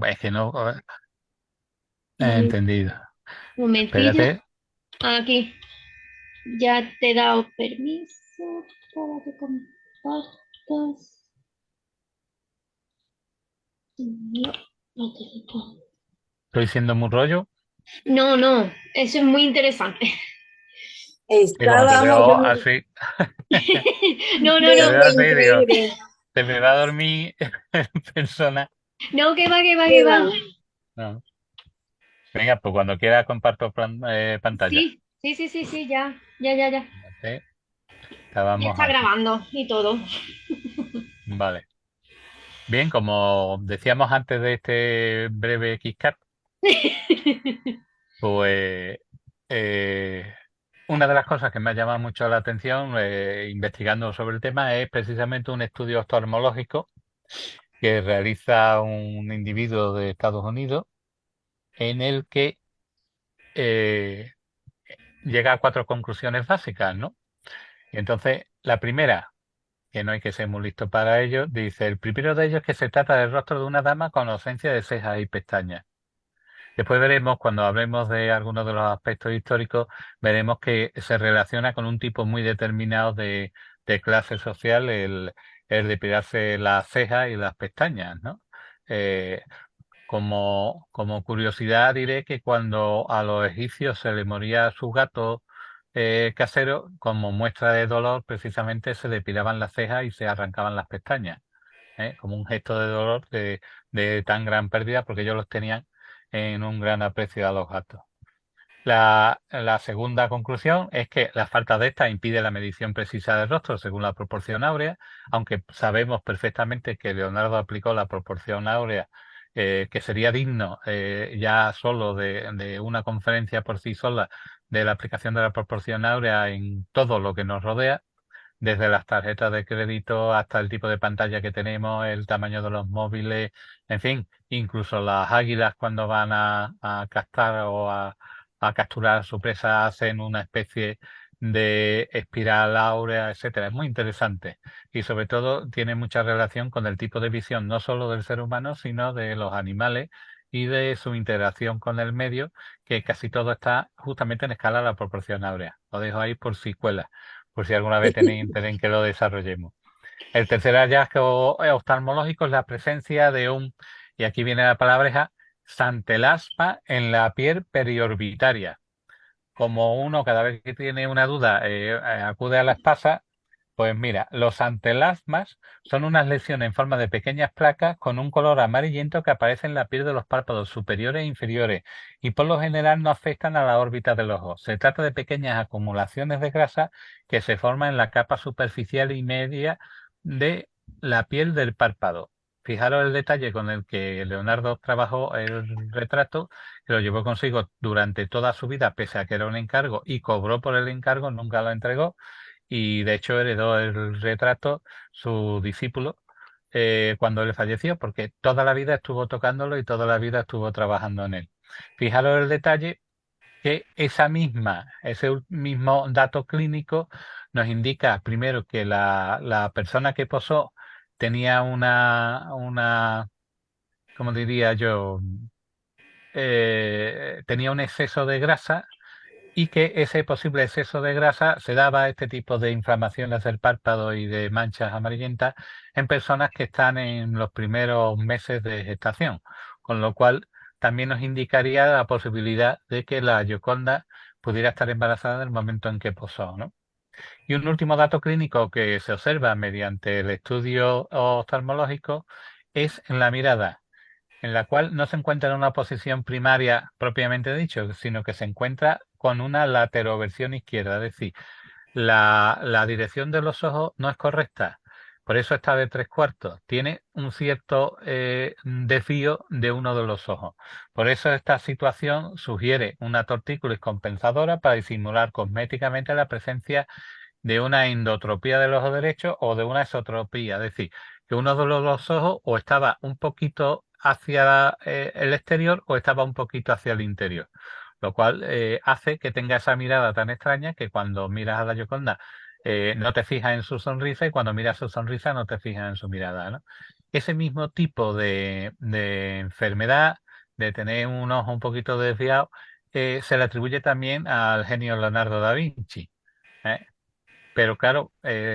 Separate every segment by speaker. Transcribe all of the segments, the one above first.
Speaker 1: Es que no he
Speaker 2: Un
Speaker 1: entendido.
Speaker 2: momentillo.
Speaker 1: Espérate.
Speaker 2: Aquí. Ya te he dado permiso para que compartas. No, no te dejo.
Speaker 1: Estoy siendo muy rollo.
Speaker 2: No, no, eso es muy interesante.
Speaker 1: Y como te
Speaker 3: Estábamos
Speaker 1: veo así,
Speaker 2: No, no,
Speaker 1: te
Speaker 2: no.
Speaker 1: veo
Speaker 3: increíble,
Speaker 1: así, digo,
Speaker 3: increíble.
Speaker 1: se me va a dormir en persona.
Speaker 2: No, que va, que va,
Speaker 3: Qué
Speaker 2: que va.
Speaker 3: va.
Speaker 1: No. Venga, pues cuando quiera comparto pantalla.
Speaker 2: Sí, sí, sí, sí, sí, ya, ya, ya, ya.
Speaker 1: Fíjate,
Speaker 2: Ya
Speaker 1: estábamos
Speaker 2: está
Speaker 1: aquí.
Speaker 2: grabando y todo.
Speaker 1: Vale. Bien, como decíamos antes de este breve KitKat, pues eh, una de las cosas que me ha llamado mucho la atención investigando sobre el tema es precisamente un estudio oftalmológico que realiza un individuo de Estados Unidos en el que eh, llega a cuatro conclusiones básicas, ¿no? Y entonces, la primera, que no hay que ser muy listo para ello, dice, el primero de ellos es que se trata del rostro de una dama con ausencia de cejas y pestañas. Después veremos, cuando hablemos de algunos de los aspectos históricos, veremos que se relaciona con un tipo muy determinado de clase social, el depilarse las cejas y las pestañas, ¿no? Eh, como curiosidad diré que cuando a los egipcios se le moría su gato casero, como muestra de dolor, precisamente se depilaban las cejas y se arrancaban las pestañas, como un gesto de dolor de tan gran pérdida, porque ellos los tenían en un gran aprecio a los gatos. La segunda conclusión es que la falta de esta impide la medición precisa del rostro según la proporción áurea, aunque sabemos perfectamente que Leonardo aplicó la proporción áurea, que sería digno ya solo de una conferencia por sí sola de la aplicación de la proporción áurea en todo lo que nos rodea, desde las tarjetas de crédito hasta el tipo de pantalla que tenemos, el tamaño de los móviles, en fin, incluso las águilas cuando van a captar o a capturar a su presa hacen una especie de espiral áurea, etcétera. Es muy interesante y sobre todo tiene mucha relación con el tipo de visión no solo del ser humano, sino de los animales y de su interacción con el medio, que casi todo está justamente en escala de la proporción áurea. Lo dejo ahí por si cuela, por si alguna vez tenéis interés en que lo desarrollemos. El tercer hallazgo oftalmológico es la presencia de y aquí viene la palabreja, santelasma en la piel periorbitaria. Como uno cada vez que tiene una duda acude a la espasa, pues mira, los antelasmas son unas lesiones en forma de pequeñas placas con un color amarillento que aparece en la piel de los párpados superiores e inferiores y por lo general no afectan a la órbita del ojo. Se trata de pequeñas acumulaciones de grasa que se forman en la capa superficial y media de la piel del párpado. Fijaros el detalle con el que Leonardo trabajó el retrato, que lo llevó consigo durante toda su vida, pese a que era un encargo y cobró por el encargo, nunca lo entregó y de hecho heredó el retrato su discípulo cuando él falleció, porque toda la vida estuvo tocándolo y toda la vida estuvo trabajando en él. Fijaros el detalle que ese mismo dato clínico nos indica primero que la persona que posó tenía ¿cómo diría yo? Tenía un exceso de grasa y que ese posible exceso de grasa se daba a este tipo de inflamaciones del párpado y de manchas amarillentas en personas que están en los primeros meses de gestación, con lo cual también nos indicaría la posibilidad de que la Gioconda pudiera estar embarazada en el momento en que posó, ¿no? Y un último dato clínico que se observa mediante el estudio oftalmológico es en la mirada, en la cual no se encuentra en una posición primaria propiamente dicho, sino que se encuentra con una lateroversión izquierda, es decir, la dirección de los ojos no es correcta, por eso está de tres cuartos, tiene un cierto desvío de uno de los ojos. Por eso esta situación sugiere una tortícolis compensadora para disimular cosméticamente la presencia de una endotropía del ojo derecho o de una esotropía, es decir, que uno de los dos ojos o estaba un poquito hacia el exterior o estaba un poquito hacia el interior, lo cual hace que tenga esa mirada tan extraña que cuando miras a la Gioconda no te fijas en su sonrisa y cuando miras su sonrisa no te fijas en su mirada, ¿no? ese mismo tipo de enfermedad, de tener un ojo un poquito desviado, se le atribuye también al genio Leonardo da Vinci. ¿Eh? Pero claro,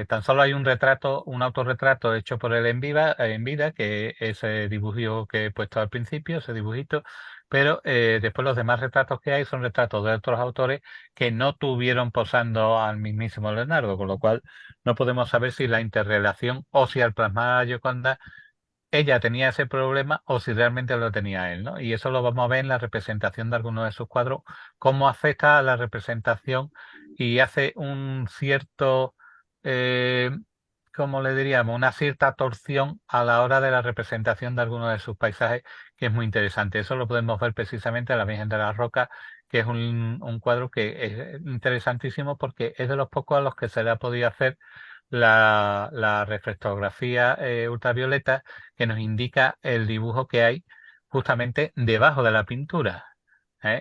Speaker 1: tan solo hay un retrato, un autorretrato hecho por él en vida, que es ese dibujo que he puesto al principio, ese dibujito, pero después los demás retratos que hay son retratos de otros autores que no tuvieron posando al mismísimo Leonardo, con lo cual no podemos saber si la interrelación o si al plasmar a Gioconda ella tenía ese problema o si realmente lo tenía él, ¿no? Y eso lo vamos a ver en la representación de algunos de sus cuadros, cómo afecta a la representación y hace un cierto, eh, ¿cómo le diríamos? Una cierta torsión a la hora de la representación de algunos de sus paisajes, que es muy interesante. Eso lo podemos ver precisamente en la Virgen de la Roca, que es un cuadro que es interesantísimo porque es de los pocos a los que se le ha podido hacer la reflectografía ultravioleta que nos indica el dibujo que hay justamente debajo de la pintura.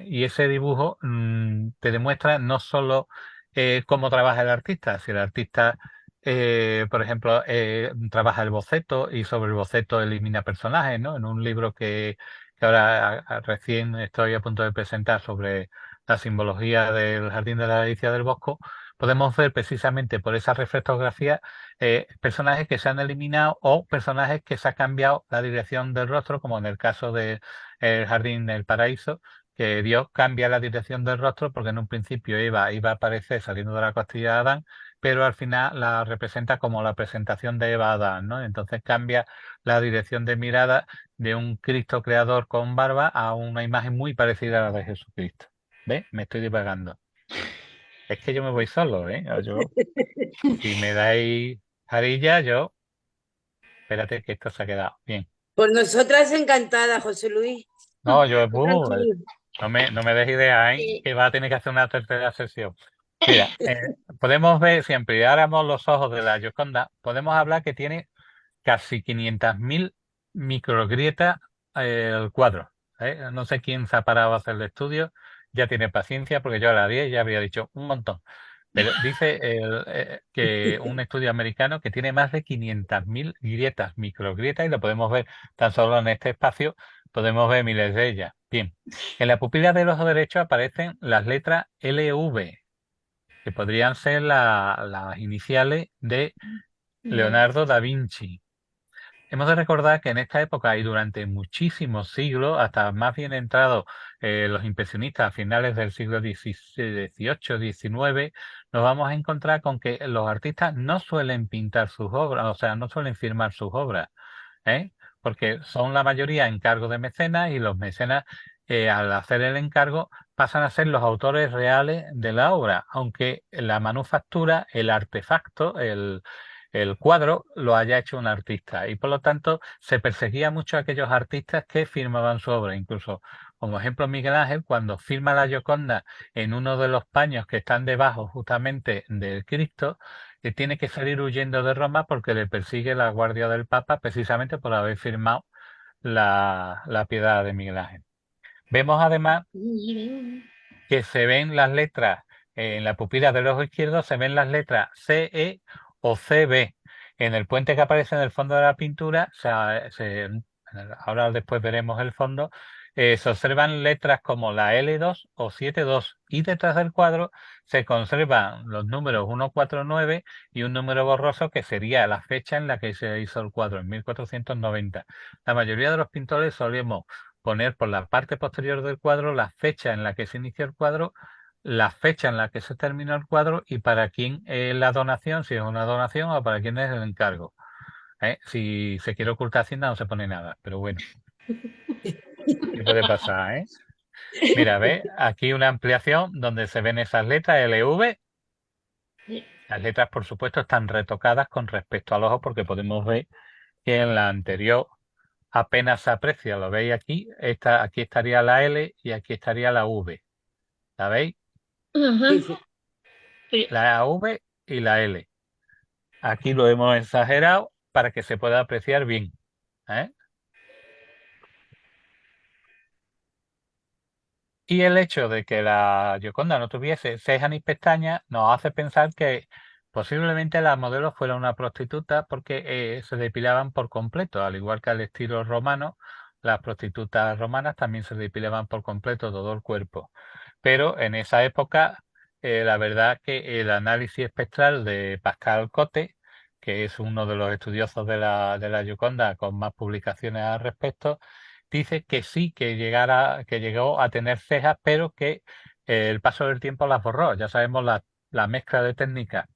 Speaker 1: Y ese dibujo te demuestra no solo cómo trabaja el artista, si el artista, por ejemplo, trabaja el boceto y sobre el boceto elimina personajes, ¿no? En un libro que ahora recién estoy a punto de presentar sobre la simbología del Jardín de la Delicia del Bosco, podemos ver precisamente por esa reflectografía personajes que se han eliminado o personajes que se ha cambiado la dirección del rostro, como en el caso de El Jardín del Paraíso, que Dios cambia la dirección del rostro porque en un principio iba a aparecer saliendo de la costilla de Adán, pero al final la representa como la presentación de Eva a Adán, ¿no? Entonces cambia la dirección de mirada de un Cristo creador con barba a una imagen muy parecida a la de Jesucristo. ¿Ves? Me estoy divagando. Es que yo me voy solo, ¿eh? Si me dais jarilla, yo, espérate que esto se ha quedado bien.
Speaker 3: Por nosotras encantada, José Luis.
Speaker 1: No, yo,
Speaker 3: Tú tranquilo.
Speaker 1: no me des idea, ¿eh? Que va a tener que hacer una tercera sesión. Mira, podemos ver, si ampliáramos los ojos de la Gioconda, podemos hablar que tiene casi 500.000 microgrietas el cuadro. No sé quién se ha parado a hacer el estudio, ya tiene paciencia, porque yo a las 10 ya habría dicho un montón. Pero dice que un estudio americano que tiene más de 500.000 grietas, microgrietas, y lo podemos ver tan solo en este espacio, podemos ver miles de ellas. Bien, en la pupila del ojo derecho aparecen las letras LV, que podrían ser las iniciales de Leonardo da Vinci. Hemos de recordar que en esta época y durante muchísimos siglos, hasta más bien entrados los impresionistas a finales del siglo XVIII, XIX, nos vamos a encontrar con que los artistas no suelen pintar sus obras, o sea, no suelen firmar sus obras, ¿eh? Porque son la mayoría encargo de mecenas y los mecenas, al hacer el encargo, pasan a ser los autores reales de la obra, aunque la manufactura, el artefacto, el cuadro lo haya hecho un artista y por lo tanto se perseguía mucho a aquellos artistas que firmaban su obra. Incluso, como ejemplo, Miguel Ángel, cuando firma la Gioconda en uno de los paños que están debajo justamente del Cristo, tiene que salir huyendo de Roma porque le persigue la guardia del Papa precisamente por haber firmado la piedad de Miguel Ángel. Vemos además que se ven las letras en la pupila del ojo izquierdo, se ven las letras CE o CB. En el puente que aparece en el fondo de la pintura, ahora después veremos el fondo, se observan letras como la L2 o 72 y detrás del cuadro se conservan los números 149 y un número borroso que sería la fecha en la que se hizo el cuadro, en 1490. La mayoría de los pintores solemos poner por la parte posterior del cuadro la fecha en la que se inició el cuadro, la fecha en la que se terminó el cuadro y para quién es la donación, si es una donación o para quién es el encargo. Si se quiere ocultar Hacienda no se pone nada, pero bueno, ¿qué puede pasar, eh? Mira, ve, aquí una ampliación donde se ven esas letras LV. Las letras, por supuesto, están retocadas con respecto al ojo porque podemos ver que en la anterior apenas se aprecia, lo veis aquí, aquí estaría la L y aquí estaría la V. ¿La veis?
Speaker 2: Ajá.
Speaker 3: Sí, sí.
Speaker 2: Pero-
Speaker 1: La V y la L. Aquí lo hemos exagerado para que se pueda apreciar bien. ¿Eh? Y el hecho de que la Gioconda no tuviese cejas ni pestañas nos hace pensar que Posiblemente la modelo fuera una prostituta porque se depilaban por completo, al igual que al estilo romano, las prostitutas romanas también se depilaban por completo todo el cuerpo. Pero en esa época, la verdad que el análisis espectral de Pascal Cotte, que es uno de los estudiosos de la Gioconda con más publicaciones al respecto, dice que sí, que llegó a tener cejas, pero que el paso del tiempo las borró. Ya sabemos la mezcla de técnicas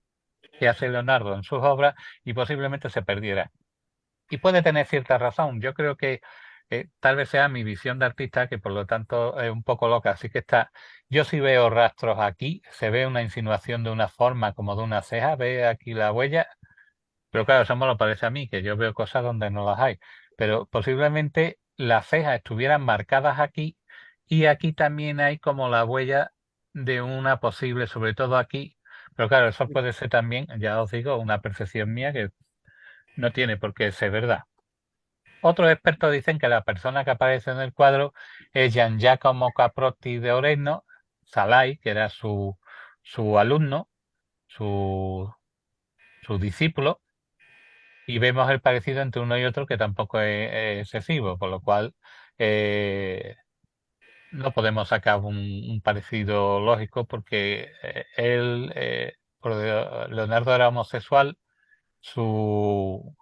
Speaker 1: que hace Leonardo en sus obras y posiblemente se perdiera. Y puede tener cierta razón. Yo creo que tal vez sea mi visión de artista, que por lo tanto es un poco loca. Así que yo sí veo rastros aquí, se ve una insinuación de una forma como de una ceja, ve aquí la huella, pero claro, eso me lo parece a mí, que yo veo cosas donde no las hay. Pero posiblemente las cejas estuvieran marcadas aquí y aquí también hay como la huella de una posible, sobre todo aquí. Pero claro, eso puede ser también, ya os digo, una percepción mía que no tiene por qué ser verdad. Otros expertos dicen que la persona que aparece en el cuadro es Gian Giacomo Caprotti de Orenno, Salai, que era su alumno, su, su discípulo, y vemos el parecido entre uno y otro que tampoco es excesivo, por lo cual eh, no podemos sacar un parecido lógico porque Leonardo era homosexual, su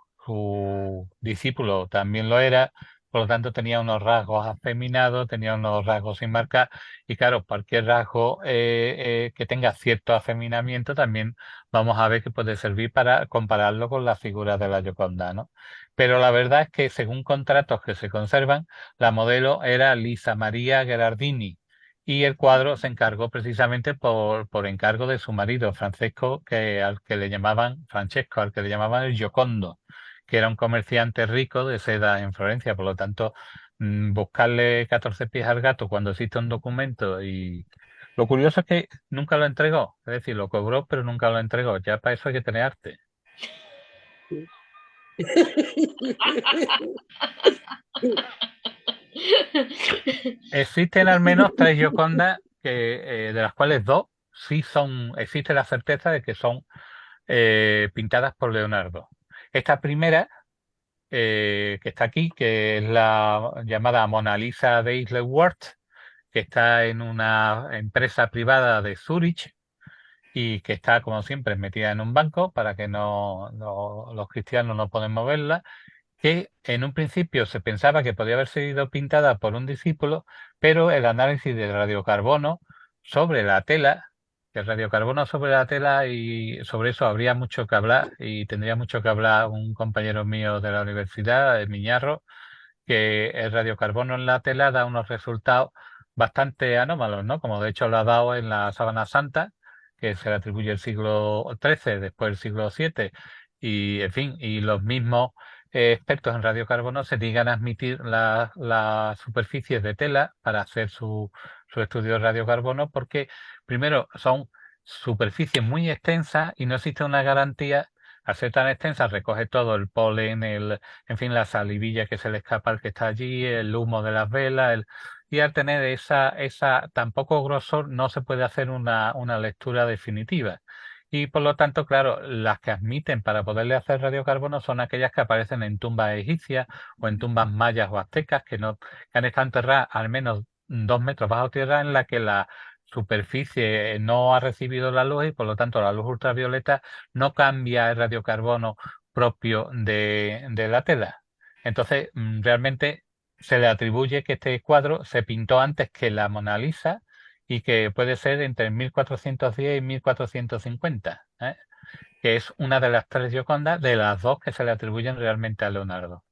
Speaker 1: discípulo también lo era, por lo tanto tenía unos rasgos afeminados, tenía unos rasgos sin marcar, y claro, cualquier rasgo que tenga cierto afeminamiento también vamos a ver que puede servir para compararlo con la figura de la Gioconda, ¿no? Pero la verdad es que según contratos que se conservan, la modelo era Lisa María Gherardini, y el cuadro se encargó precisamente por encargo de su marido, Francesco, Francesco, al que le llamaban el Giocondo, que era un comerciante rico de seda en Florencia. Por lo tanto, buscarle 14 pies al gato cuando existe un documento y... Lo curioso es que nunca lo entregó, es decir, lo cobró, pero nunca lo entregó. Ya para eso hay que tener arte. Existen al menos tres Giocondas, de las cuales dos sí existe la certeza de que son pintadas por Leonardo. Esta primera, que está aquí, que es la llamada Mona Lisa de Isleworth, que está en una empresa privada de Zurich y que está, como siempre, metida en un banco para que los cristianos no pueden moverla, que en un principio se pensaba que podía haber sido pintada por un discípulo, pero el análisis de radiocarbono sobre la tela, el radiocarbono sobre la tela, y sobre eso habría mucho que hablar y tendría mucho que hablar un compañero mío de la universidad, Miñarro, que el radiocarbono en la tela da unos resultados bastante anómalos, ¿no? Como de hecho lo ha dado en la Sábana Santa, que se le atribuye el siglo XIII, después el siglo VII, y en fin, y los mismos expertos en radiocarbono se niegan a admitir las superficies de tela para hacer su estudio de radiocarbono, porque primero son superficies muy extensas y no existe una garantía. Al ser tan extensa, recoge todo el polen, en fin, la salivilla que se le escapa al que está allí, el humo de las velas, y al tener esa tan poco grosor no se puede hacer una lectura definitiva. Y por lo tanto, claro, las que admiten para poderle hacer radiocarbono son aquellas que aparecen en tumbas egipcias o en tumbas mayas o aztecas que han estado enterradas al menos 2 metros bajo tierra, en la que la superficie no ha recibido la luz y por lo tanto la luz ultravioleta no cambia el radiocarbono propio de la tela. Entonces, realmente se le atribuye que este cuadro se pintó antes que la Mona Lisa y que puede ser entre 1410 y 1450, que es una de las tres Giocondas de las dos que se le atribuyen realmente a Leonardo.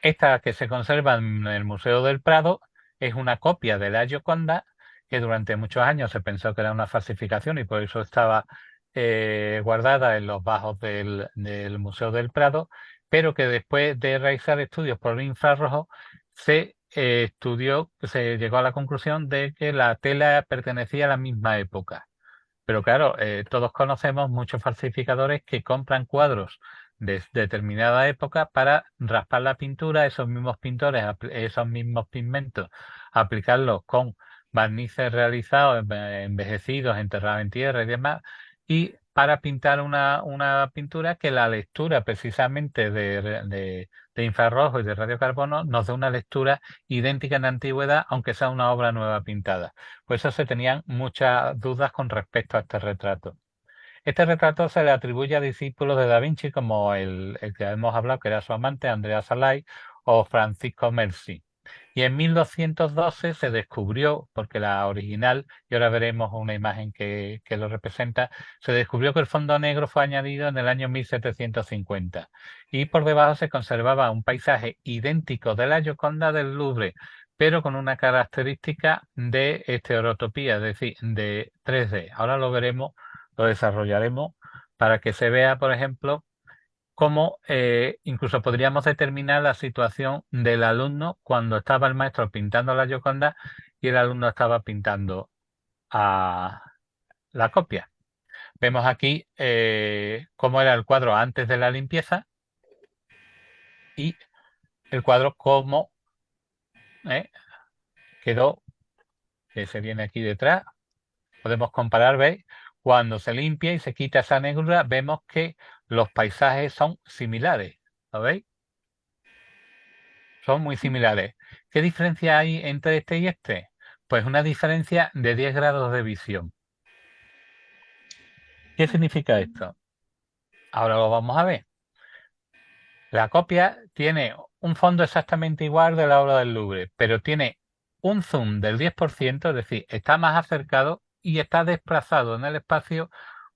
Speaker 1: Esta que se conserva en el Museo del Prado es una copia de la Gioconda que durante muchos años se pensó que era una falsificación y por eso estaba guardada en los bajos del Museo del Prado, pero que después de realizar estudios por infrarrojo se llegó a la conclusión de que la tela pertenecía a la misma época. Pero claro, todos conocemos muchos falsificadores que compran cuadros de determinada época para raspar la pintura, esos mismos pintores, esos mismos pigmentos, aplicarlos con barnices realizados, envejecidos, enterrados en tierra y demás, y para pintar una pintura que la lectura precisamente de infrarrojo y de radiocarbono nos da una lectura idéntica en la antigüedad, aunque sea una obra nueva pintada. Por eso se tenían muchas dudas con respecto a este retrato. Este retrato se le atribuye a discípulos de Da Vinci como el que hemos hablado, que era su amante, Andrea Salai, o Francisco Merci. Y en 1212 se descubrió, porque la original, y ahora veremos una imagen que lo representa, se descubrió que el fondo negro fue añadido en el año 1750 y por debajo se conservaba un paisaje idéntico de la Gioconda del Louvre, pero con una característica de estereotopía, es decir, de 3D. Ahora lo veremos, lo desarrollaremos para que se vea, por ejemplo, cómo incluso podríamos determinar la situación del alumno cuando estaba el maestro pintando la Gioconda y el alumno estaba pintando a la copia. Vemos aquí cómo era el cuadro antes de la limpieza y el cuadro cómo quedó, que se viene aquí detrás. Podemos comparar, ¿veis? Cuando se limpia y se quita esa negrura, vemos que los paisajes son similares. ¿Lo veis? Son muy similares. ¿Qué diferencia hay entre este y este? Pues una diferencia de 10 grados de visión. ¿Qué significa esto? Ahora lo vamos a ver. La copia tiene un fondo exactamente igual de la obra del Louvre, pero tiene un zoom del 10%, es decir, está más acercado y está desplazado en el espacio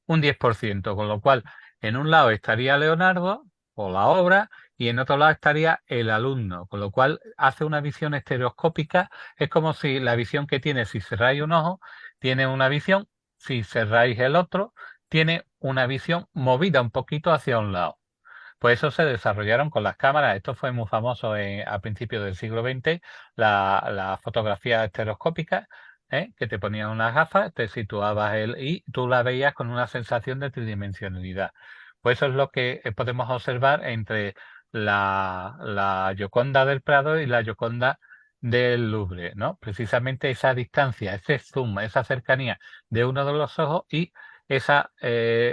Speaker 1: un 10%, con lo cual en un lado estaría Leonardo o la obra y en otro lado estaría el alumno, con lo cual hace una visión estereoscópica. Es como si la visión que tiene si cerráis un ojo, tiene una visión, si cerráis el otro, tiene una visión movida un poquito hacia un lado. Pues eso se desarrollaron con las cámaras. Esto fue muy famoso a principios del siglo XX, la fotografía estereoscópica, que te ponían unas gafas, te situabas y tú la veías con una sensación de tridimensionalidad. Pues eso es lo que podemos observar entre la Gioconda del Prado y la Gioconda del Louvre, ¿no? Precisamente esa distancia, ese zoom, esa cercanía de uno de los ojos y esa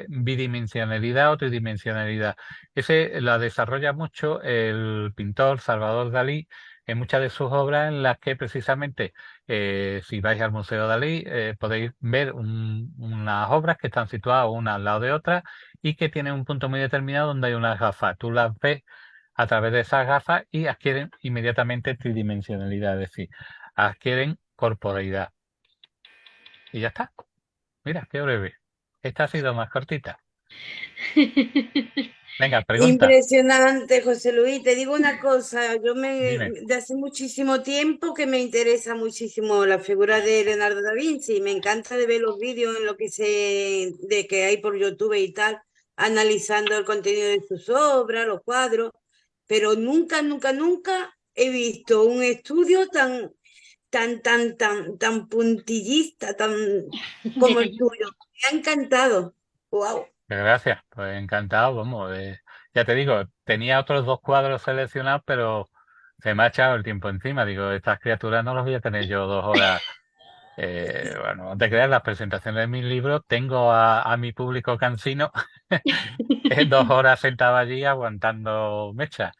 Speaker 1: bidimensionalidad o tridimensionalidad. Ese la desarrolla mucho el pintor Salvador Dalí en muchas de sus obras en las que precisamente, si vais al Museo Dalí, podéis ver unas obras que están situadas una al lado de otra y que tienen un punto muy determinado donde hay unas gafas. Tú las ves a través de esas gafas y adquieren inmediatamente tridimensionalidad, es decir, adquieren corporeidad. Y ya está. Mira, qué breve. Esta ha sido más cortita. Venga, pregunta.
Speaker 3: Impresionante, José Luis. Te digo una cosa,
Speaker 1: Dime.
Speaker 3: de hace muchísimo tiempo que me interesa muchísimo la figura de Leonardo da Vinci. Me encanta de ver los vídeos en lo que de que hay por YouTube y tal, analizando el contenido de sus obras, los cuadros, pero nunca he visto un estudio tan puntillista, tan como el tuyo. Me ha encantado. Wow.
Speaker 1: Gracias, pues encantado, vamos. Ya te digo, tenía otros dos cuadros seleccionados, pero se me ha echado el tiempo encima. Digo, estas criaturas no las voy a tener yo 2 horas. Bueno, no te creas, las presentaciones de mis libros, tengo a mi público cansino 2 horas sentado allí aguantando mecha.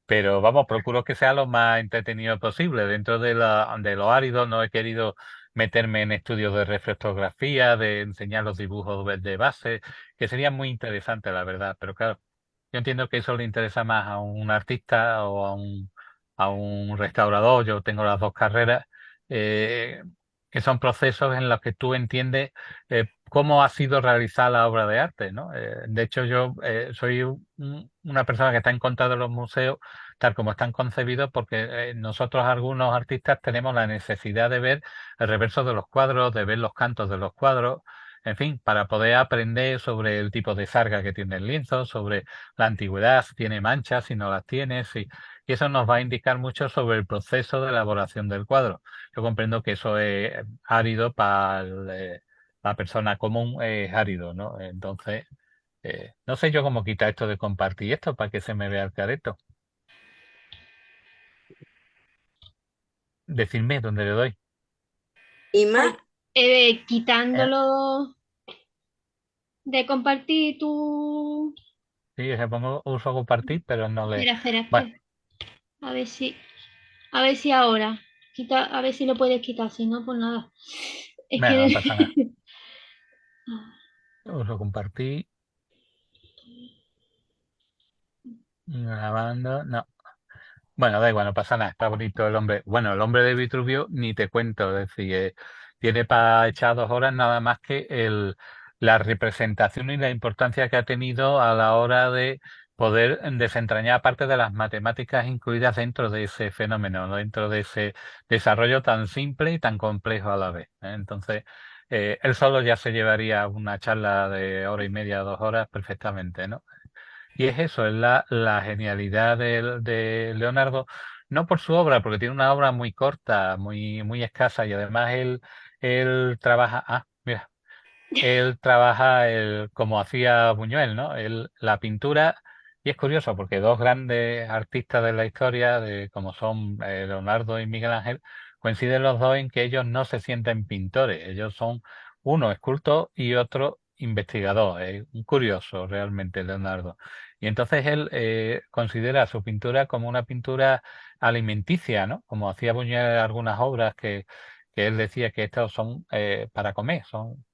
Speaker 1: Pero vamos, procuro que sea lo más entretenido posible. Dentro de lo árido no he querido meterme en estudios de reflectografía, de enseñar los dibujos de base, que sería muy interesante, la verdad. Pero claro, yo entiendo que eso le interesa más a un artista o a un restaurador. Yo tengo las dos carreras, eh, que son procesos en los que tú entiendes cómo ha sido realizada la obra de arte, ¿no? De hecho, yo soy una persona que está en contra de los museos tal como están concebidos, porque nosotros algunos artistas tenemos la necesidad de ver el reverso de los cuadros, de ver los cantos de los cuadros, en fin, para poder aprender sobre el tipo de sarga que tiene el lienzo, sobre la antigüedad, si tiene manchas, si no las tiene, y eso nos va a indicar mucho sobre el proceso de elaboración del cuadro. Yo comprendo que eso es árido para la persona común, es árido, ¿no? Entonces, no sé yo cómo quitar esto de compartir esto para que se me vea el careto. Decidme dónde le doy.
Speaker 3: Y más,
Speaker 2: Ay,
Speaker 1: ¿Eh?
Speaker 2: quitándolo. de compartir tu...
Speaker 1: Sí, se pongo uso compartir, pero no le...
Speaker 2: Espera,
Speaker 1: Bueno,
Speaker 2: espera. A ver si, a ver si ahora. Quita, a ver si lo puedes quitar, si no, pues nada. Es
Speaker 1: bueno,
Speaker 2: que...
Speaker 1: no pasa nada. Uso compartir, grabando, no. Bueno, da igual, no pasa nada, está bonito el hombre. Bueno, el hombre de Vitruvio ni te cuento, es decir, tiene para echar 2 horas nada más que la representación y la importancia que ha tenido a la hora de poder desentrañar parte de las matemáticas incluidas dentro de ese fenómeno, ¿no? Dentro de ese desarrollo tan simple y tan complejo a la vez, ¿eh? Entonces, él solo ya se llevaría una charla de 1 hora y media, 2 horas perfectamente, ¿no? Y es eso, es la genialidad de Leonardo, no por su obra, porque tiene una obra muy corta, muy escasa, y además él trabaja, mira, él trabaja como hacía Buñuel, ¿no? La pintura, y es curioso porque dos grandes artistas de la historia, como son Leonardo y Miguel Ángel, coinciden los dos en que ellos no se sienten pintores, ellos son uno escultor y otro investigador, un curioso realmente Leonardo. Y entonces él considera su pintura como una pintura alimenticia, ¿no? Como hacía Buñuel algunas obras que él decía que estos son para comer, son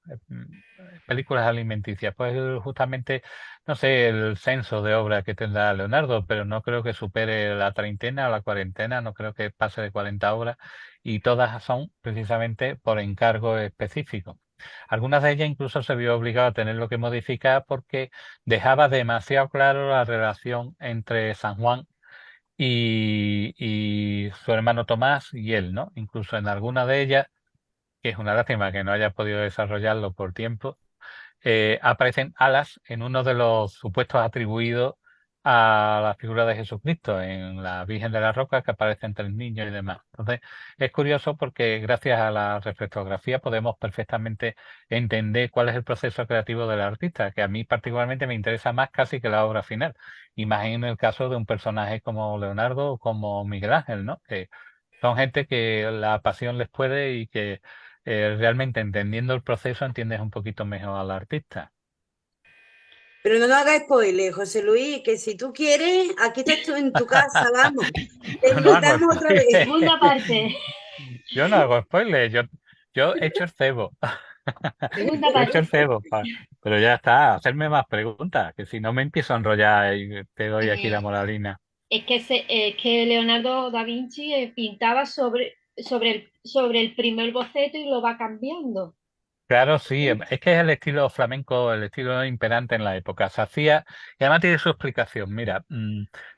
Speaker 1: películas alimenticias. Pues justamente, no sé el censo de obra que tendrá Leonardo, pero no creo que supere la treintena o la cuarentena, no creo que pase de 40 obras y todas son precisamente por encargo específico. Algunas de ellas incluso se vio obligado a tenerlo que modificar porque dejaba demasiado claro la relación entre San Juan y su hermano Tomás y él, ¿no? Incluso en alguna de ellas, que es una lástima que no haya podido desarrollarlo por tiempo, aparecen alas en uno de los supuestos atribuidos a la figura de Jesucristo, en la Virgen de la Roca, que aparecen 3 niños y demás. Entonces, es curioso porque gracias a la reflectografía podemos perfectamente entender cuál es el proceso creativo del artista, que a mí particularmente me interesa más casi que la obra final. Imagino el caso de un personaje como Leonardo o como Miguel Ángel, ¿no? Que son gente que la pasión les puede y que realmente entendiendo el proceso entiendes un poquito mejor al artista.
Speaker 3: Pero no nos hagas spoiler, José Luis, que si tú quieres, aquí estás tú en tu casa, vamos. Te
Speaker 1: Yo no hago
Speaker 3: invitamos otra vez.
Speaker 1: spoiler.
Speaker 2: Segunda parte.
Speaker 1: Yo no hago spoiler. Yo he hecho el cebo.
Speaker 2: Segunda
Speaker 1: Yo he hecho
Speaker 2: parte.
Speaker 1: el cebo. Pero ya está, hacerme más preguntas, que si no me empiezo a enrollar y te doy aquí la
Speaker 2: Eh,
Speaker 1: moralina.
Speaker 2: es que Leonardo da Vinci pintaba sobre el primer boceto y lo va cambiando.
Speaker 1: Claro, sí, es que es el estilo flamenco, el estilo imperante en la época. Se hacía, y además tiene su explicación. Mira,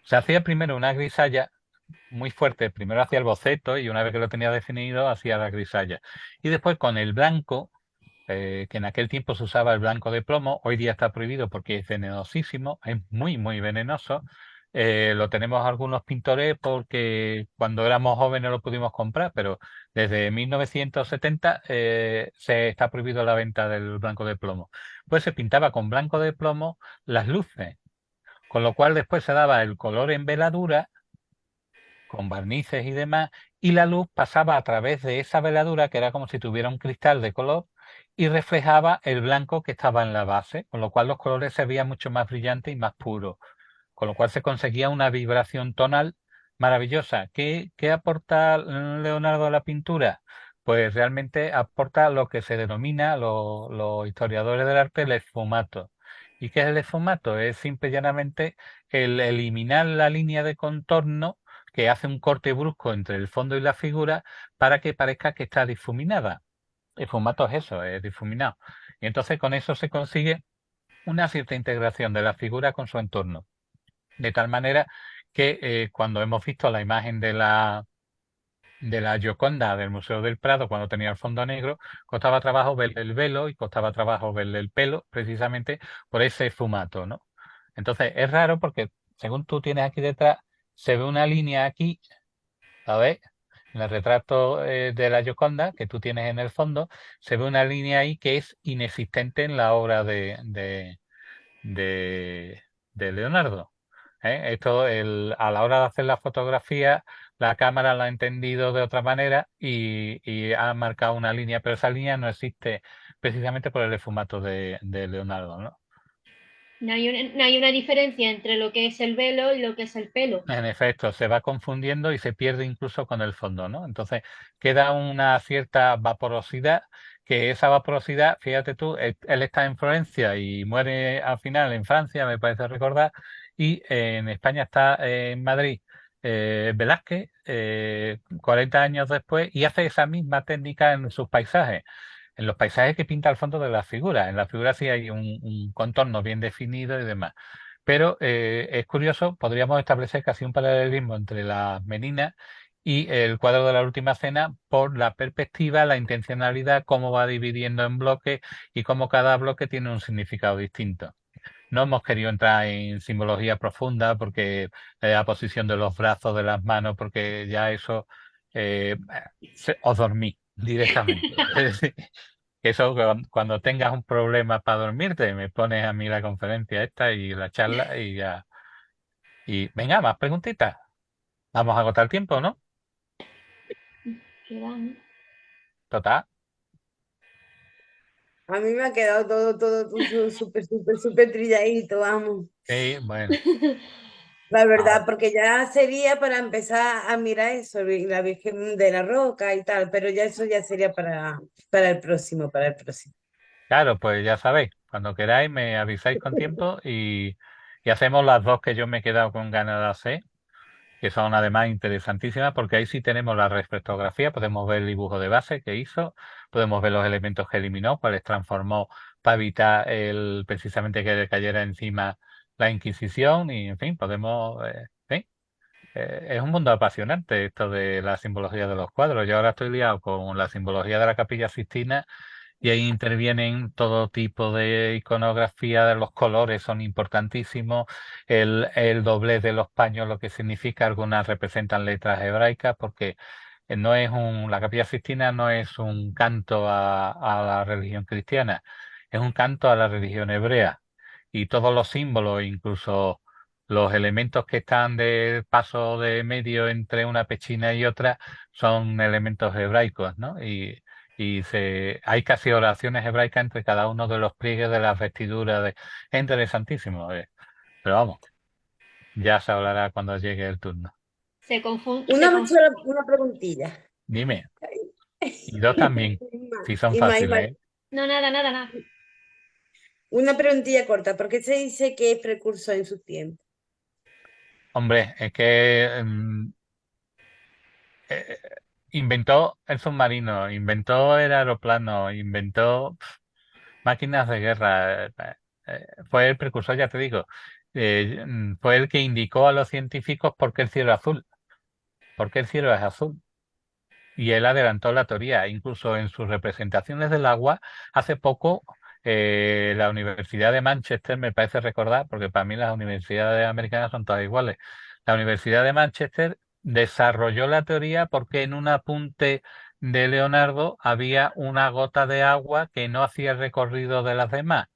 Speaker 1: se hacía primero una grisalla muy fuerte. Primero hacía el boceto y una vez que lo tenía definido, hacía la grisalla. Y después con el blanco, que en aquel tiempo se usaba el blanco de plomo, hoy día está prohibido porque es venenosísimo, es muy venenoso. Lo tenemos algunos pintores porque cuando éramos jóvenes lo pudimos comprar, pero desde 1970 se está prohibido la venta del blanco de plomo. Pues se pintaba con blanco de plomo las luces, con lo cual después se daba el color en veladura con barnices y demás, y la luz pasaba a través de esa veladura, que era como si tuviera un cristal de color, y reflejaba el blanco que estaba en la base, con lo cual los colores se veían mucho más brillantes y más puros, con lo cual se conseguía una vibración tonal maravillosa. ¿Qué aporta Leonardo a la pintura? Pues realmente aporta lo que se denomina los historiadores del arte el esfumato. ¿Y qué es el esfumato? Es simple y llanamente el eliminar la línea de contorno que hace un corte brusco entre el fondo y la figura para que parezca que está difuminada. El fumato es eso, es difuminado. Y entonces con eso se consigue una cierta integración de la figura con su entorno. De tal manera que cuando hemos visto la imagen de la Gioconda del Museo del Prado, cuando tenía el fondo negro, costaba trabajo ver el velo y costaba trabajo ver el pelo, precisamente por ese fumato, ¿no? Entonces es raro porque según tú tienes aquí detrás, se ve una línea aquí, ¿sabes? En el retrato de la Gioconda que tú tienes en el fondo, se ve una línea ahí que es inexistente en la obra de, de Leonardo. Esto, a la hora de hacer la fotografía, la cámara lo ha entendido de otra manera y ha marcado una línea, pero esa línea no existe precisamente por el esfumato de Leonardo, ¿no?
Speaker 2: No hay una diferencia entre lo que es el velo y lo que es el pelo.
Speaker 1: En efecto, se va confundiendo y se pierde incluso con el fondo, ¿no? Entonces queda una cierta vaporosidad, que esa vaporosidad, fíjate tú, él está en Florencia y muere al final en Francia, me parece recordar, y en España está en Madrid Velázquez, 40 años después, y hace esa misma técnica en sus paisajes. En los paisajes que pinta al fondo de las figuras. En las figuras sí hay un contorno bien definido y demás. Pero es curioso, podríamos establecer casi un paralelismo entre las Meninas y el cuadro de la Última Cena por la perspectiva, la intencionalidad, cómo va dividiendo en bloques y cómo cada bloque tiene un significado distinto. No hemos querido entrar en simbología profunda porque la posición de los brazos, de las manos, porque ya eso eh, os dormí directamente. Es decir, eso cuando tengas un problema para dormirte, me pones a mí la conferencia esta y la charla y ya. Y venga, más preguntitas. Vamos a agotar el tiempo, ¿no?
Speaker 2: Quedan.
Speaker 1: Total.
Speaker 3: A mí me ha quedado todo súper trilladito, vamos.
Speaker 1: Sí, bueno.
Speaker 3: La
Speaker 1: Ah,
Speaker 3: verdad, porque ya sería para empezar a mirar eso, la Virgen de la Roca y tal, pero ya eso ya sería para el próximo, para el próximo.
Speaker 1: claro, pues ya sabéis, cuando queráis me avisáis con tiempo y hacemos las dos que yo me he quedado con ganas de hacer, que son además interesantísimas porque ahí sí tenemos la reflectografía, podemos ver el dibujo de base que hizo, podemos ver los elementos que eliminó, cuáles transformó para evitar precisamente que le cayera encima la Inquisición y en fin, podemos, sí, es un mundo apasionante esto de la simbología de los cuadros. Yo ahora estoy liado con la simbología de la Capilla Sixtina y ahí intervienen todo tipo de iconografía, de los colores son importantísimos, el doblez de los paños, lo que significa, algunas representan letras hebraicas, porque no es la Capilla Sixtina no es un canto a la religión cristiana, es un canto a la religión hebrea. Y todos los símbolos, incluso los elementos que están de paso de medio entre una pechina y otra, son elementos hebraicos, ¿no? Hay casi oraciones hebraicas entre cada uno de los pliegues de las vestiduras. Es interesantísimo. Pero vamos, ya se hablará cuando llegue el turno.
Speaker 3: Una preguntilla.
Speaker 1: Dime, y dos también, si son
Speaker 3: Y más, y más.
Speaker 1: fáciles, ¿eh?
Speaker 2: No, nada, nada, nada.
Speaker 3: Una preguntilla corta, ¿por qué se dice que es precursor en su tiempo?
Speaker 1: Hombre, es que eh, inventó el submarino, inventó el aeroplano, inventó máquinas de guerra. Fue el precursor, ya te digo. Fue el que indicó a los científicos por qué el cielo es azul, por qué el cielo es azul. Y él adelantó la teoría, incluso en sus representaciones del agua. Hace poco, la Universidad de Manchester, me parece recordar, porque para mí las universidades americanas son todas iguales, la Universidad de Manchester desarrolló la teoría porque en un apunte de Leonardo había una gota de agua que no hacía el recorrido de las demás.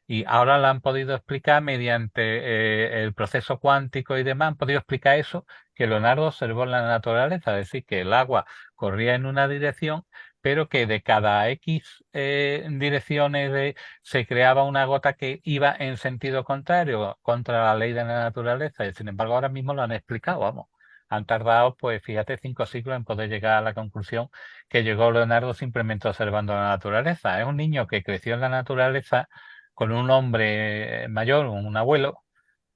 Speaker 1: Y ahora la han podido explicar mediante el proceso cuántico y demás, han podido explicar eso que Leonardo observó en la naturaleza, es decir, que el agua corría en una dirección, pero que de cada X direcciones se creaba una gota que iba en sentido contrario, contra la ley de la naturaleza. Y sin embargo, ahora mismo lo han explicado, vamos. Han tardado, pues fíjate, 5 siglos en poder llegar a la conclusión que llegó Leonardo simplemente observando la naturaleza. Es un niño que creció en la naturaleza con un hombre mayor, un abuelo,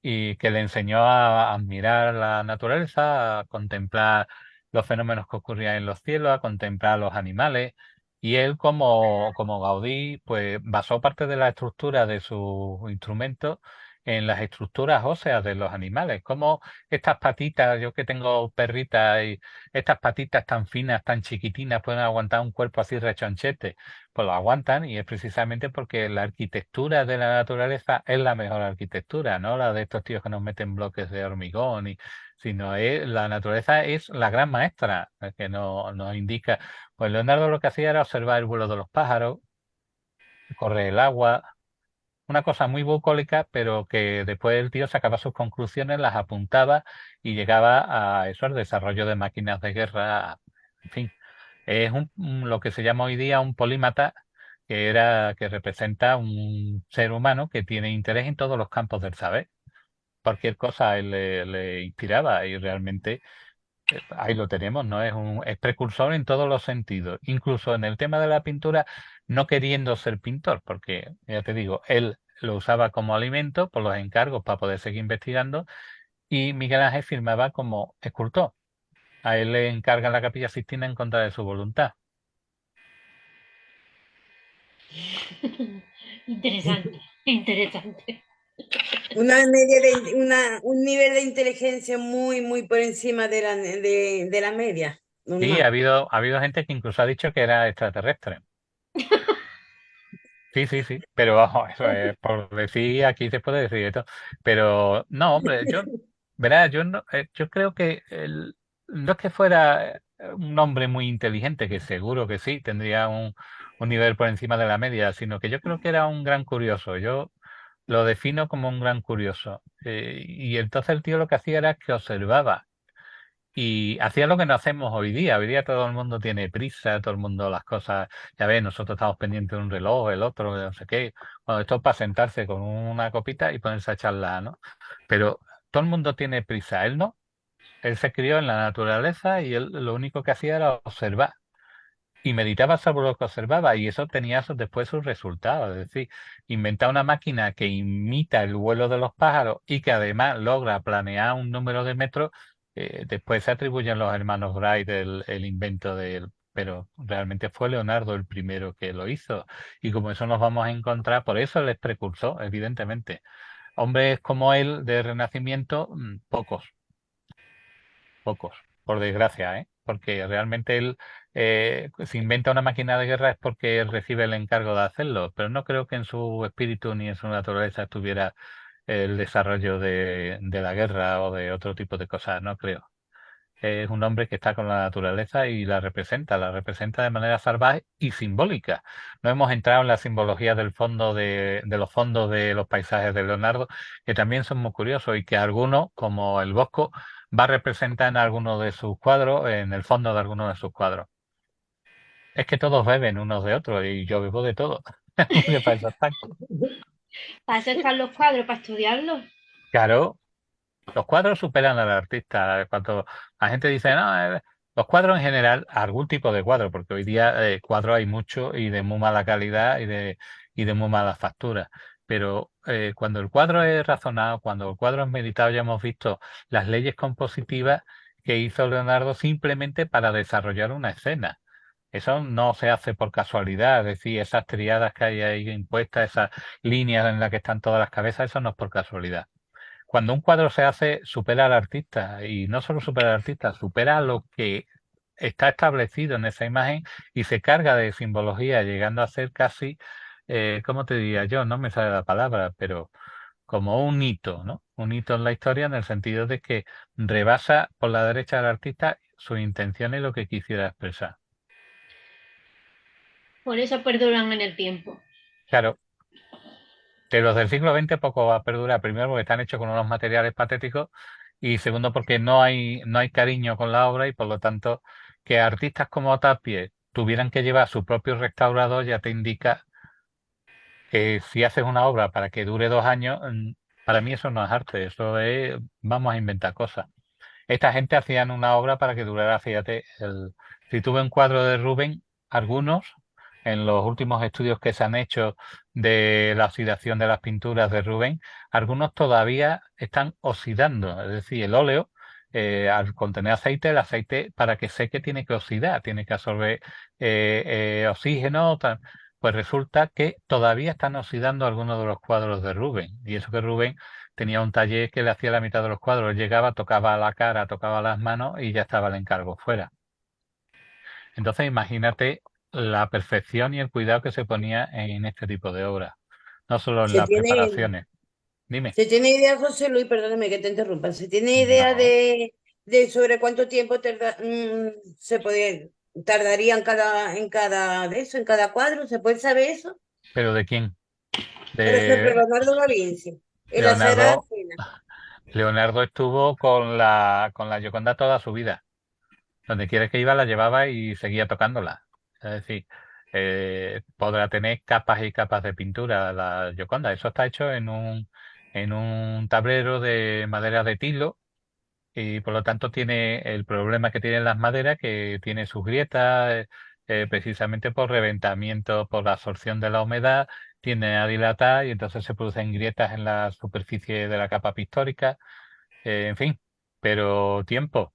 Speaker 1: y que le enseñó a admirar la naturaleza, a contemplar los fenómenos que ocurrían en los cielos, a contemplar los animales. Y él, como Gaudí, pues basó parte de la estructura de sus instrumentos en las estructuras óseas de los animales. Como estas patitas, yo que tengo perritas, y estas patitas tan finas, tan chiquitinas, pueden aguantar un cuerpo así rechonchete. Pues lo aguantan y es precisamente porque la arquitectura de la naturaleza es la mejor arquitectura, no la de estos tíos que nos meten bloques de hormigón, sino la naturaleza es la gran maestra que nos indica. Pues Leonardo lo que hacía era observar el vuelo de los pájaros, correr el agua, una cosa muy bucólica, pero que después el tío sacaba sus conclusiones, las apuntaba y llegaba a eso, al desarrollo de máquinas de guerra, en fin. Es lo que se llama hoy día un polímata que representa un ser humano que tiene interés en todos los campos del saber. Cualquier cosa a él le inspiraba y realmente ahí lo tenemos, ¿no? Es precursor en todos los sentidos, incluso en el tema de la pintura, no queriendo ser pintor, porque ya te digo, él lo usaba como alimento por los encargos para poder seguir investigando y Miguel Ángel firmaba como escultor. A él le encargan la Capilla Sixtina en contra de su voluntad.
Speaker 2: Interesante, interesante.
Speaker 3: Un nivel de inteligencia muy, muy por encima de la media,
Speaker 1: Sí,
Speaker 3: normal.
Speaker 1: ha habido gente que incluso ha dicho que era extraterrestre. Sí, sí, sí, pero vamos, eso es por decir, aquí se puede decir esto, pero no, hombre, verás, yo no, yo creo que no es que fuera un hombre muy inteligente, que seguro que sí, tendría un nivel por encima de la media, sino que yo creo que era un gran curioso, yo lo defino como un gran curioso, y entonces el tío lo que hacía era que observaba y hacía lo que no hacemos hoy día. Hoy día todo el mundo tiene prisa, todo el mundo las cosas, ya ves, nosotros estamos pendientes de un reloj, el otro, de no sé qué. Bueno, esto es para sentarse con una copita y ponerse a charlar, ¿no? Pero todo el mundo tiene prisa, él no. Él se crió en la naturaleza y él lo único que hacía era observar. Y meditaba sobre lo que observaba y eso tenía después sus resultados. Es decir, inventa una máquina que imita el vuelo de los pájaros y que además logra planear un número de metros. Después se atribuyen los hermanos Wright el invento de él, pero realmente fue Leonardo el primero que lo hizo. Y como eso nos vamos a encontrar, por eso él es precursor, evidentemente. Hombres como él de Renacimiento, pocos. Pocos, por desgracia, ¿eh? Porque realmente él se inventa una máquina de guerra es porque él recibe el encargo de hacerlo, pero no creo que en su espíritu ni en su naturaleza estuviera el desarrollo de la guerra o de otro tipo de cosas, no creo. Es un hombre que está con la naturaleza y la representa de manera salvaje y simbólica. No hemos entrado en la simbología del fondo de los fondos de los paisajes de Leonardo, que también son muy curiosos y que algunos, como el Bosco, va a representar en algunos de sus cuadros, en el fondo de algunos de sus cuadros. Es que todos beben unos de otros y yo bebo de todo. Porque para eso están.
Speaker 2: Para eso están los cuadros, para estudiarlos.
Speaker 1: Claro, los cuadros superan al artista. Cuando la gente dice, no, los cuadros en general, algún tipo de cuadro, porque hoy día cuadros hay mucho y de muy mala calidad y de muy mala factura. Pero cuando el cuadro es razonado, cuando el cuadro es meditado, ya hemos visto las leyes compositivas que hizo Leonardo simplemente para desarrollar una escena. Eso no se hace por casualidad, es decir, esas triadas que hay ahí impuestas, esas líneas en las que están todas las cabezas, eso no es por casualidad. Cuando un cuadro se hace, supera al artista y no solo supera al artista, supera lo que está establecido en esa imagen y se carga de simbología, llegando a ser casi, ¿cómo te diría yo? No me sale la palabra, pero como un hito, ¿no? Un hito en la historia en el sentido de que rebasa por la derecha del artista su intención y lo que quisiera expresar.
Speaker 2: Por eso perduran en el tiempo.
Speaker 1: Claro, de los del siglo XX poco va a perdurar, primero porque están hechos con unos materiales patéticos y segundo porque no hay cariño con la obra y por lo tanto que artistas como Tapie tuvieran que llevar su propio restaurador ya te indica que si haces una obra para que dure 2 años, para mí eso no es arte, eso es vamos a inventar cosas. Esta gente hacían una obra para que durara, fíjate, si tuve un cuadro de Rubén, algunos, en los últimos estudios que se han hecho de la oxidación de las pinturas de Rubén, algunos todavía están oxidando, es decir, el óleo, al contener aceite, el aceite para que seque tiene que oxidar, tiene que absorber oxígeno, pues resulta que todavía están oxidando algunos de los cuadros de Rubén, y eso que Rubén tenía un taller que le hacía la mitad de los cuadros. Él llegaba, tocaba la cara, tocaba las manos y ya estaba el encargo fuera. Entonces, imagínate la perfección y el cuidado que se ponía en este tipo de obras, no solo en
Speaker 3: ¿Se
Speaker 1: las
Speaker 3: tiene,
Speaker 1: preparaciones. Dime.
Speaker 3: se tiene idea, José Luis, perdóname que te interrumpa, ¿se tiene idea
Speaker 1: No.
Speaker 3: de sobre cuánto tiempo tardaría en cada de eso, en cada cuadro? ¿Se puede saber eso?
Speaker 1: ¿Pero de quién?
Speaker 3: Por ejemplo,
Speaker 1: De
Speaker 3: Leonardo da Vinci, en la Sagrada
Speaker 1: Leonardo.
Speaker 3: Cena.
Speaker 1: Leonardo estuvo con la Gioconda toda su vida. Donde quiera que iba la llevaba y seguía tocándola. Es decir, podrá tener capas y capas de pintura la Gioconda. Eso está hecho en un tablero de madera de tilo y por lo tanto tiene el problema que tienen las maderas, que tiene sus grietas, precisamente por reventamiento, por la absorción de la humedad, tiende a dilatar y entonces se producen grietas en la superficie de la capa pictórica, en fin, pero tiempo.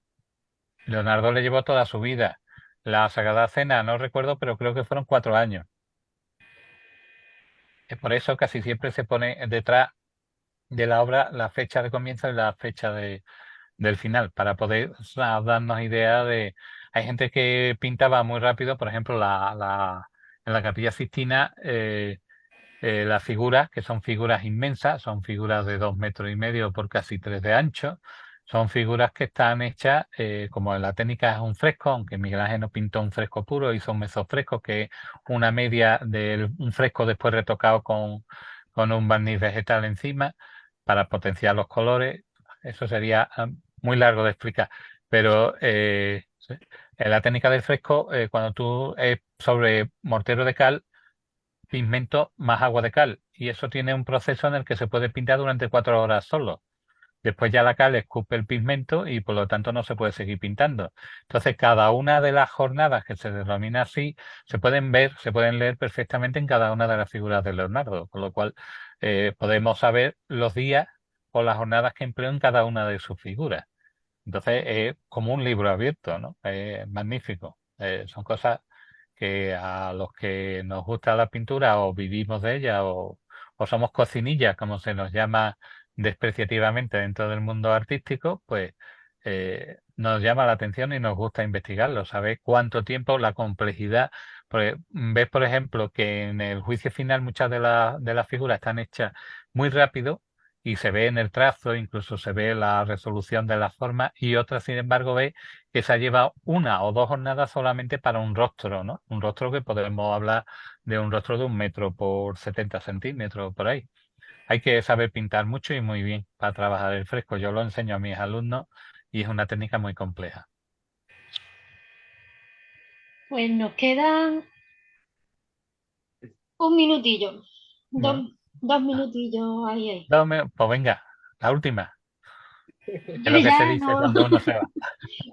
Speaker 1: Leonardo le llevó toda su vida. La Sagrada Cena, no recuerdo, pero creo que fueron 4 años. Por eso casi siempre se pone detrás de la obra la fecha de comienzo y la fecha del final, para poder darnos idea de... Hay gente que pintaba muy rápido, por ejemplo, en la Capilla Sixtina, las figuras, que son figuras inmensas, son figuras de 2,5 metros por casi 3 de ancho, son figuras que están hechas, como en la técnica es un fresco, aunque Miguel Ángel no pintó un fresco puro, hizo un mesofresco, que es una media de un fresco después retocado con un barniz vegetal encima para potenciar los colores. Eso sería muy largo de explicar, pero sí, en la técnica del fresco, cuando tú sobre mortero de cal, pigmento más agua de cal. Y eso tiene un proceso en el que se puede pintar durante 4 horas solo. Después ya la cal escupe el pigmento y por lo tanto no se puede seguir pintando. Entonces, cada una de las jornadas que se denomina así, se pueden ver, se pueden leer perfectamente en cada una de las figuras de Leonardo, con lo cual podemos saber los días o las jornadas que empleó en cada una de sus figuras. Entonces, es como un libro abierto, ¿no? Es magnífico. Son cosas que a los que nos gusta la pintura o vivimos de ella o somos cocinillas, como se nos llama despreciativamente dentro del mundo artístico, pues nos llama la atención y nos gusta investigarlo, saber cuánto tiempo, la complejidad. Porque ves, por ejemplo, que en el juicio final muchas de las figuras están hechas muy rápido y se ve en el trazo, incluso se ve la resolución de las formas, y otras, sin embargo, ve que se ha llevado 1 o 2 jornadas solamente para un rostro, ¿no? Un rostro que podemos hablar de un rostro de 1 metro por 70 centímetros, por ahí. Hay que saber pintar mucho y muy bien para trabajar el fresco. Yo lo enseño a mis alumnos y es una técnica muy compleja.
Speaker 2: Pues nos quedan un minutillo, dos,
Speaker 1: Bueno,
Speaker 2: 2 minutillos, ahí.
Speaker 1: pues venga, la última, es
Speaker 2: Yo
Speaker 1: lo que se
Speaker 2: ya
Speaker 1: dice
Speaker 2: no,
Speaker 1: cuando uno se va.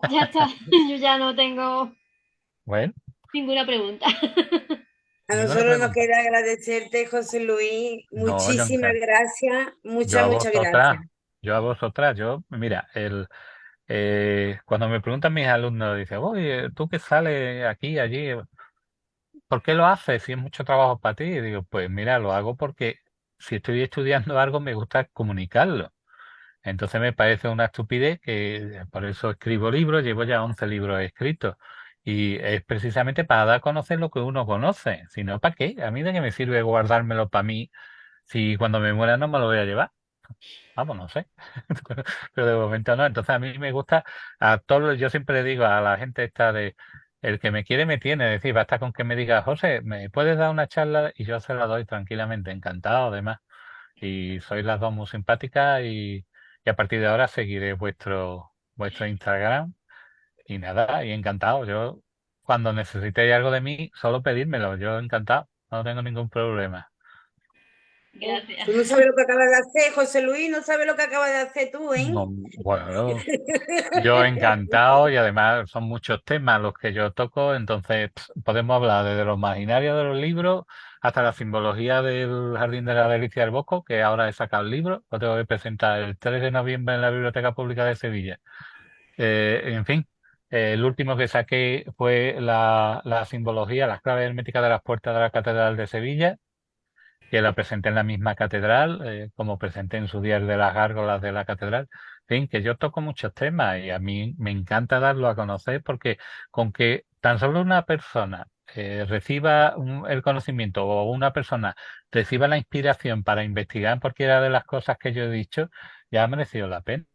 Speaker 2: ya está, yo ya no tengo
Speaker 1: Bueno,
Speaker 2: ninguna pregunta.
Speaker 3: A
Speaker 1: ninguna
Speaker 3: nosotros nos
Speaker 1: pregunta.
Speaker 3: queda agradecerte, José Luis.
Speaker 1: No, yo
Speaker 3: Muchísimas
Speaker 1: encantado.
Speaker 3: gracias,
Speaker 1: Yo
Speaker 3: muchas,
Speaker 1: a
Speaker 3: muchas
Speaker 1: vosotras,
Speaker 3: gracias.
Speaker 1: mira, cuando me preguntan mis alumnos, dicen, oye, tú que sales aquí, allí, ¿por qué lo haces si es mucho trabajo para ti? Y digo, pues mira, lo hago porque si estoy estudiando algo me gusta comunicarlo. Entonces me parece una estupidez que por eso escribo libros, llevo ya 11 libros escritos. Y es precisamente para dar a conocer lo que uno conoce. Si no, ¿para qué? A mí de qué me sirve guardármelo para mí si cuando me muera no me lo voy a llevar. Vamos, no sé. Pero de momento no. Entonces a mí me gusta, yo siempre le digo a la gente esta de, el que me quiere me tiene, es decir, basta con que me diga, José, ¿me puedes dar una charla? Y yo se la doy tranquilamente, encantado además. Y sois las dos muy simpáticas y a partir de ahora seguiré vuestro Instagram y nada, y encantado. Yo, cuando necesitéis algo de mí, solo pedírmelo, yo encantado, no tengo ningún problema.
Speaker 2: Gracias.
Speaker 3: Tú no sabes lo que acabas de hacer, José Luis, no sabes lo que acabas de hacer tú, ¿eh?
Speaker 1: No, bueno, yo encantado y además son muchos temas los que yo toco, entonces podemos hablar desde los imaginarios de los libros hasta la simbología del Jardín de la Delicia del Bosco, que ahora he sacado el libro, lo tengo que presentar el 3 de noviembre en la Biblioteca Pública de Sevilla. En fin, el último que saqué fue la simbología, las claves herméticas de las puertas de la Catedral de Sevilla, que la presenté en la misma catedral, como presenté en su día el de las gárgolas de la catedral. En fin, que yo toco muchos temas y a mí me encanta darlo a conocer porque con que tan solo una persona reciba el conocimiento o una persona reciba la inspiración para investigar cualquiera de las cosas que yo he dicho, ya ha merecido la pena.